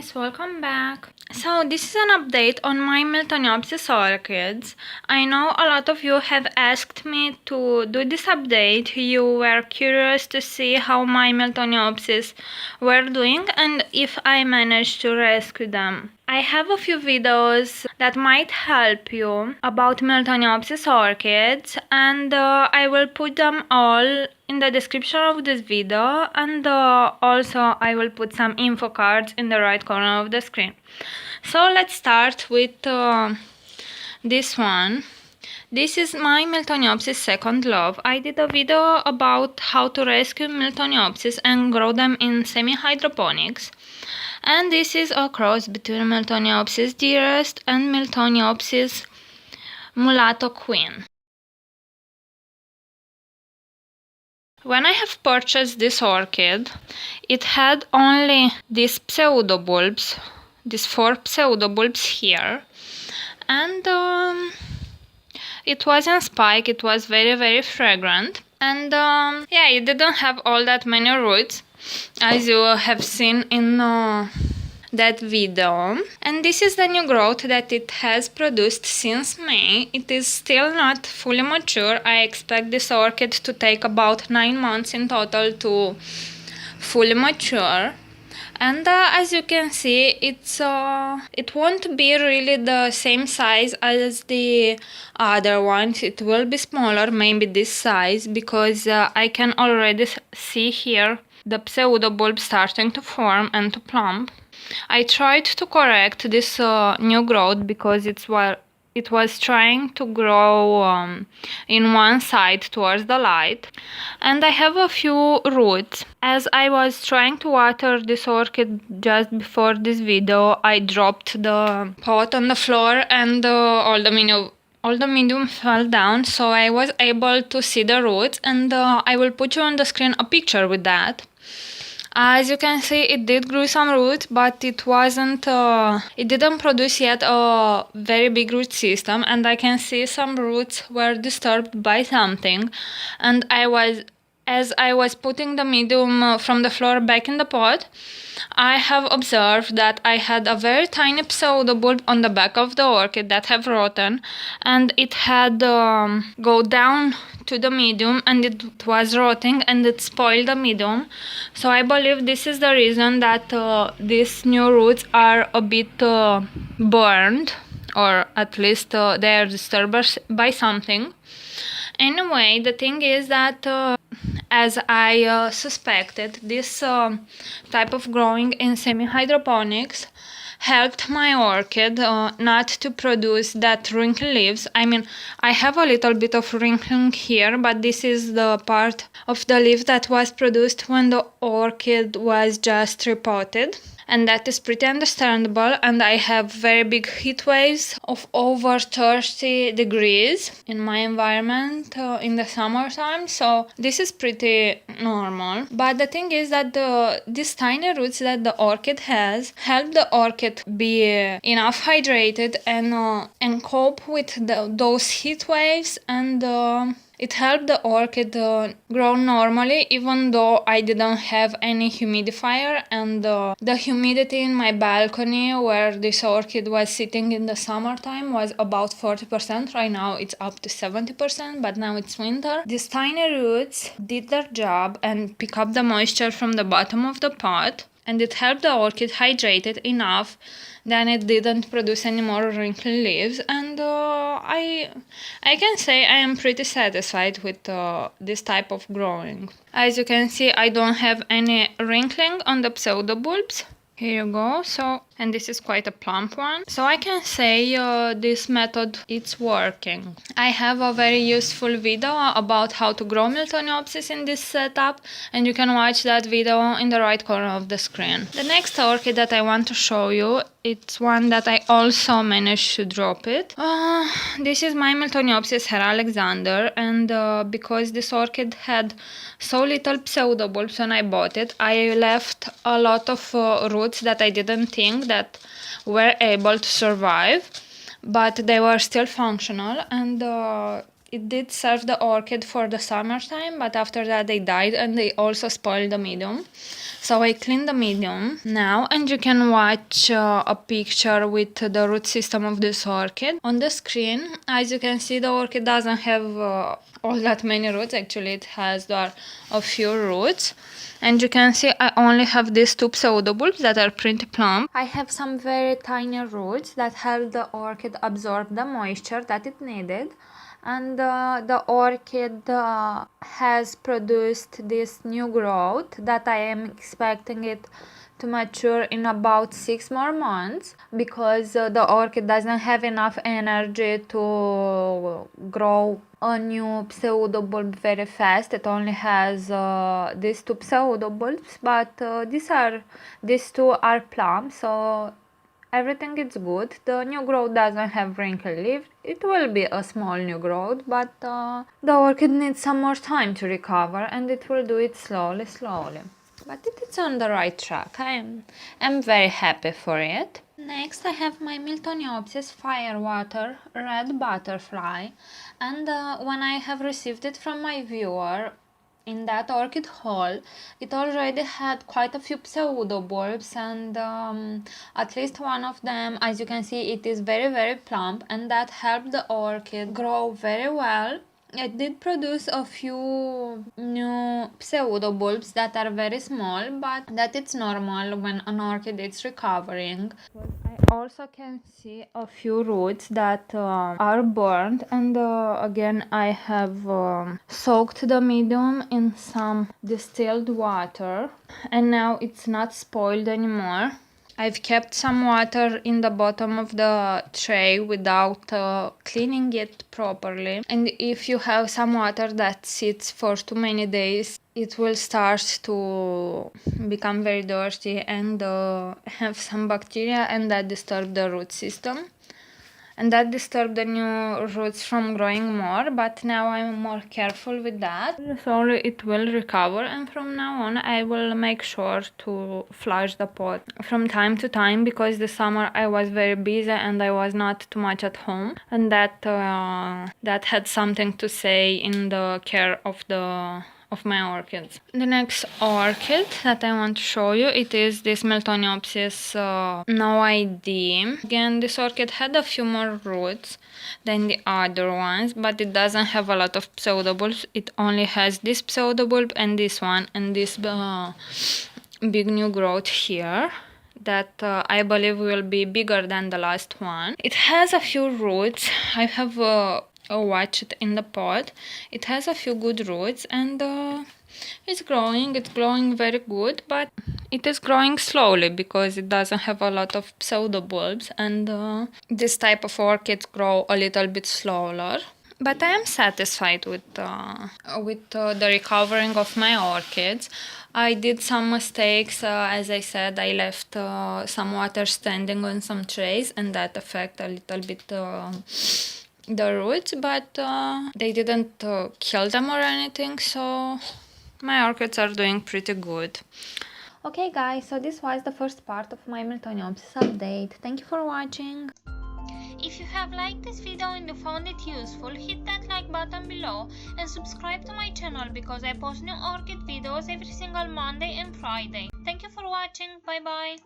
guys, welcome back. So this is an update on my Miltoniopsis orchids. I know a lot of you have asked me to do this update. You were curious to see how my Miltoniopsis were doing and if I managed to rescue them. I have a few videos that might help you about Miltoniopsis orchids, and I will put them all in the description of this video, and also I will put some info cards in the right corner of the screen. So let's start with this one. This is my Miltoniopsis second love. I did a video about how to rescue Miltoniopsis and grow them in semi-hydroponics. And this is a cross between Miltoniopsis dearest and Miltoniopsis mulatto queen. When I have purchased this orchid, it had only these pseudobulbs, these 4 pseudobulbs here, and it wasn't spike. It was very fragrant, and yeah, it didn't have all that many roots, as you have seen in that video. And this is the new growth that it has produced since May. It is still not fully mature. I expect this orchid to take about 9 months in total to fully mature. And as you can see, it won't be really the same size as the other ones. It will be smaller, maybe this size, because I can already see here the pseudobulb starting to form and to plump. I tried to correct this new growth because it was trying to grow in one side towards the light, and I have a few roots. As I was trying to water this orchid just before this video, I dropped the pot on the floor and all the medium fell down, so I was able to see the roots, and I will put you on the screen a picture with that. As you can see, it did grow some roots, but it didn't produce yet a very big root system, and I can see some roots were disturbed by something. And as I was putting the medium from the floor back in the pot, I have observed that I had a very tiny pseudobulb on the back of the orchid that have rotten, and it had go down to the medium, and it was rotting, and it spoiled the medium. So I believe this is the reason that these new roots are a bit burned, or at least they are disturbed by something. Anyway, the thing is that as I suspected, this type of growing in semi-hydroponics helped my orchid not to produce that wrinkly leaves. I mean, I have a little bit of wrinkling here, but this is the part of the leaf that was produced when the orchid was just repotted. And that is pretty understandable, and I have very big heat waves of over 30 degrees in my environment in the summertime, so this is pretty normal. But the thing is that these tiny roots that the orchid has help the orchid be enough hydrated and cope with those heat waves, and it helped the orchid grow normally, even though I didn't have any humidifier, and the humidity in my balcony where this orchid was sitting in the summertime was about 40%. Right now it's up to 70%, but now it's winter. These tiny roots did their job and pick up the moisture from the bottom of the pot, and it helped the orchid hydrated enough. Then it didn't produce any more wrinkly leaves, and I can say I am pretty satisfied with this type of growing. As you can see, I don't have any wrinkling on the pseudobulbs. Here you go. And this is quite a plump one. So I can say this method, it's working. I have a very useful video about how to grow Miltoniopsis in this setup, and you can watch that video in the right corner of the screen. The next orchid that I want to show you, it's one that I also managed to drop it. This is my Miltoniopsis Herr Alexander, and because this orchid had so little pseudobulbs when I bought it, I left a lot of roots that I didn't think that were able to survive, but they were still functional, and it did serve the orchid for the summertime, but after that they died and they also spoiled the medium. So I cleaned the medium now, and you can watch a picture with the root system of this orchid on the screen. As you can see, the orchid doesn't have all that many roots. Actually, it has a few roots. And you can see I only have these two pseudobulbs that are pretty plump. I have some very tiny roots that help the orchid absorb the moisture that it needed. And the orchid has produced this new growth that I am expecting it to mature in about 6 more months, because the orchid doesn't have enough energy to grow a new pseudobulb very fast. It only has these two pseudobulbs, but these two are plump, so everything is good. The new growth doesn't have wrinkly leaf. It will be a small new growth, but the orchid needs some more time to recover, and it will do it slowly. But it's on the right track. I'm very happy for it. Next, I have my Miltoniopsis firewater red butterfly, and when I have received it from my viewer in that orchid haul, it already had quite a few pseudobulbs, and at least one of them, as you can see, it is very plump, and that helped the orchid grow very well. It did produce a few new pseudobulbs that are very small, but that it's normal when an orchid is recovering. I also can see a few roots that are burned, and again I have soaked the medium in some distilled water, and now it's not spoiled anymore. I've kept some water in the bottom of the tray without cleaning it properly. And if you have some water that sits for too many days, it will start to become very dirty and have some bacteria, and that disturb the root system. And that disturbed the new roots from growing more, but now I'm more careful with that. Slowly it will recover, and from now on I will make sure to flush the pot from time to time, because this summer I was very busy and I was not too much at home, and that had something to say in the care of my orchids. The next orchid that I want to show you, it is this Miltoniopsis No ID. Again, this orchid had a few more roots than the other ones, but it doesn't have a lot of pseudobulbs. It only has this pseudobulb and this one, and this big new growth here that I believe will be bigger than the last one. It has a few roots. I have watch it in the pot. It has a few good roots, and it's growing very good, but it is growing slowly because it doesn't have a lot of pseudobulbs, and this type of orchids grow a little bit slower. But I am satisfied with the recovering of my orchids. I did some mistakes. As I said, I left some water standing on some trays, and that affected a little bit the roots, but they didn't kill them or anything, so my orchids are doing pretty good. Okay guys, so this was the first part of my Miltoniopsis update. Thank you for watching. If you have liked this video and you found it useful, hit that like button below and subscribe to my channel, because I post new orchid videos every single Monday and Friday. Thank you for watching. Bye bye.